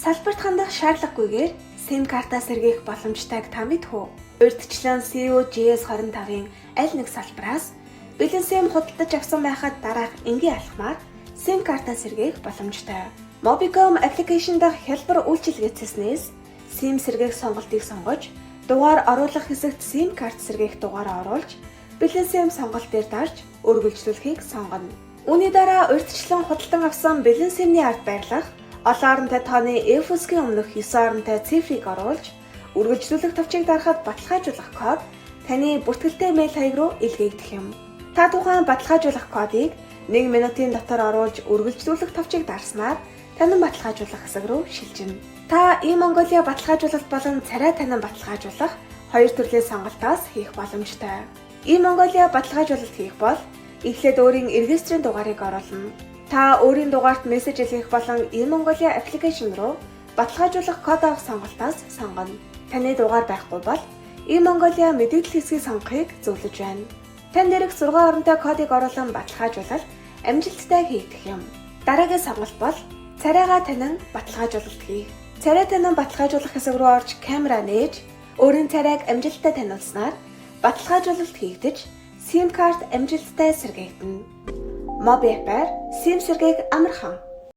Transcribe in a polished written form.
Салбарт хандах шаардлагагүйгээр SIM картаа сэргээх боломжтойг та мэдэх үү? Урьдчилан COGS25-ын аль нэг салбараас бэлэн SIM худалдаж авсан байхад дараах энгийн алхмаар SIM картаа сэргээх боломжтой. Mobicom application дах хялбар үйлчилгээцснээс SIM сэргээх сонголтыг сонгож, дугаар оруулах хэсэгт SIM карт сэргээх дугаараа оруулж, бэлэн SIM сонголт дээр дарж үргэлжлүүлэхийг сонгоно. Үүний дараа урьдчилан худалдан авсан бэлэн SIM-ний ард байрлах олон оронтой тооны eFusk-ийн өмнөх 9 оронтой цифрыг оруулж, үргэлжлүүлэх товчийг дарахад баталгаажуулах код таны бүртгэлтэй мэйл хаяг руу илгээгдэх юм. Та тухайн баталгаажуулах кодыг 1 минутын дотор оруулж үргэлжлүүлэх товчийг дарснаар танин баталгаажуулах хэсэг рүү шилжинэ. Та eMongolia баталгаажуулалт болон царай танин баталгаажуулах хоёр төрлийн сонголтоос хийх боломжтой. eMongolia баталгаажуулалт хийх бол эхлээд өөрийн регистрийн дугаарыг оруулна. Та өөрийн дугаарт мессеж илгээх болон eMongolia application руу баталгаажуулах код авах сонголтоос сонгоно. Таны дугаар байхгүй бол eMongolia мэдээлэл хэсгийг сонгохыг зөвлөж байна. Тань дээрх 6 оронтой кодыг оруулан баталгаажуулалт амжилттай хийгдэх юм. Дараагийн сонголт бол царайгаа танин баталгаажуулалт хийх. Царай танин баталгаажуулах хэсэг рүү орж камера нээж, өөрийн царайг амжилттай таниулснаар баталгаажуулалт хийгдэж, SIM карт амжилттай сэргээгдэнэ. Mobi app-аар SIM сэргээх амархан.